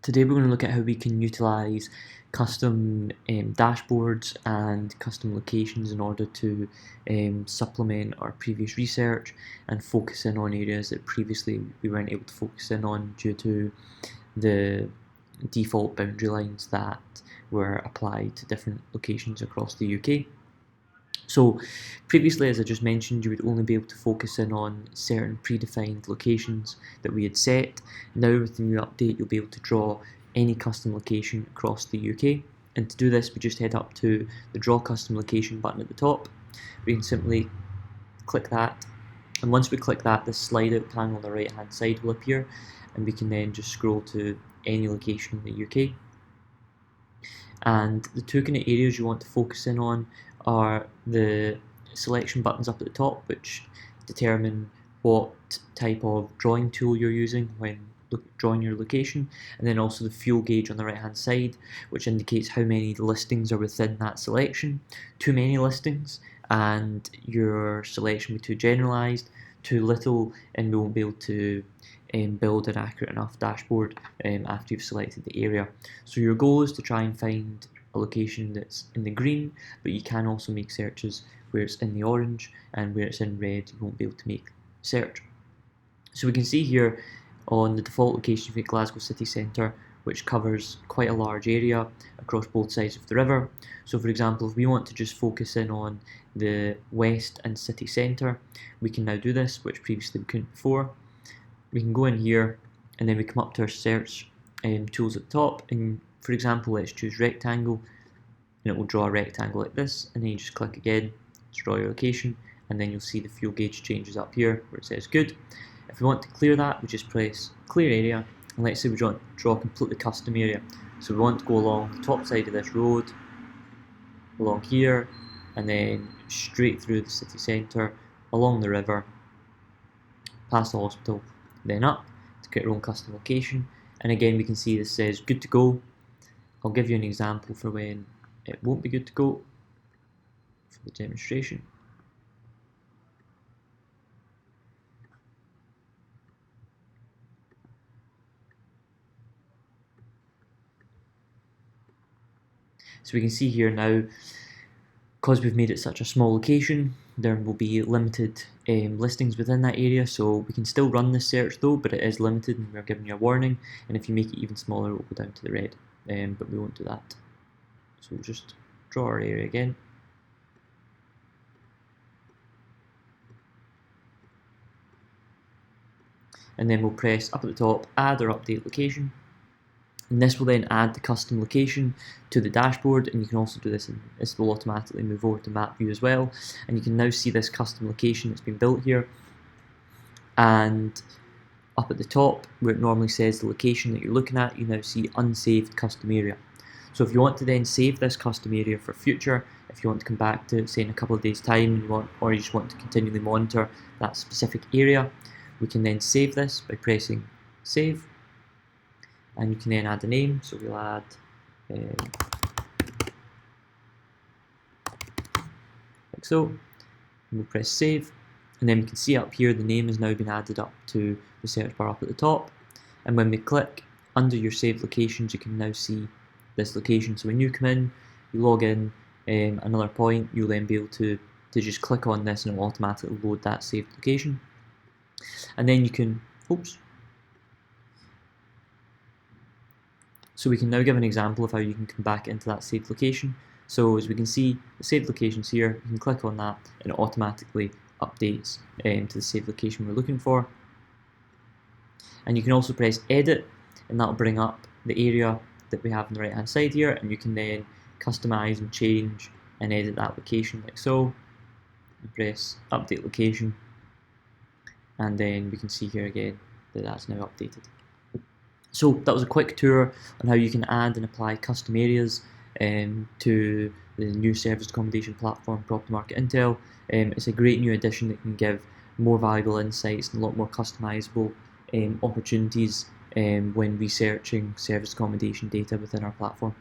Today we're going to look at how we can utilise custom dashboards and custom locations in order to supplement our previous research and focus in on areas that previously we weren't able to focus in on due to the default boundary lines that were applied to different locations across the UK. So previously, as I just mentioned, you would only be able to focus in on certain predefined locations that we had set. Now with the new update, you'll be able to draw any custom location across the UK. And to do this, we just head up to the Draw Custom Location button at the top. We can simply click that. And once we click that, this slide out panel on the right hand side will appear, and we can then just scroll to any location in the UK. And the two kind of areas you want to focus in on are the selection buttons up at the top, which determine what type of drawing tool you're using when drawing your location, and then also the fuel gauge on the right hand side, which indicates how many listings are within that selection. Too many listings and your selection will be too generalised, too little, and we won't be able to build an accurate enough dashboard after you've selected the area. So your goal is to try and find a location that's in the green, but you can also make searches where it's in the orange, and where it's in red you won't be able to make search. So we can see here on the default location for Glasgow city centre, which covers quite a large area across both sides of the river. So for example, if we want to just focus in on the west and city centre, we can now do this, which previously we couldn't before. We can go in here and then we come up to our search tools at the top, and for example let's choose rectangle, and it will draw a rectangle like this, and then you just click again to draw your location, and then you'll see the fuel gauge changes up here where it says good. If we want to clear that, we just press clear area, and let's say we draw a completely custom area. So we want to go along the top side of this road, along here, and then straight through the city centre, along the river, past the hospital, then up to create our own custom location. And again we can see this says good to go. I'll give you an example for when it won't be good to go for the demonstration. So we can see here now, because we've made it such a small location, there will be limited listings within that area. So we can still run this search though, but it is limited and we're giving you a warning, and if you make it even smaller it will go down to the red, but we won't do that. So we'll just draw our area again. And then we'll press up at the top, add or update location. And this will then add the custom location to the dashboard, and you can also do this, and this will automatically move over to map view as well. And you can now see this custom location that's been built here. And up at the top, where it normally says the location that you're looking at, you now see unsaved custom area. So if you want to then save this custom area for future, if you want to come back to it, say in a couple of days time, or you just want to continually monitor that specific area, we can then save this by pressing save. And you can then add a name, so we'll add like so, and we'll press save, and then we can see up here the name has now been added up to the search bar up at the top. And when we click under your saved locations, you can now see this location. So when you come in, you log in another point, you'll then be able to just click on this and it will automatically load that saved location. And then you can, so we can now give an example of how you can come back into that saved location. So as we can see, the saved location's here, you can click on that and it automatically updates to the saved location we're looking for. And you can also press edit, and that'll bring up the area that we have on the right hand side here, and you can then customize and change and edit that location like so. And press update location, and then we can see here again that that's now updated. So that was a quick tour on how you can add and apply custom areas to the new serviced accommodation platform, Property Market Intel. It's a great new addition that can give more valuable insights and a lot more customizable opportunities when researching serviced accommodation data within our platform.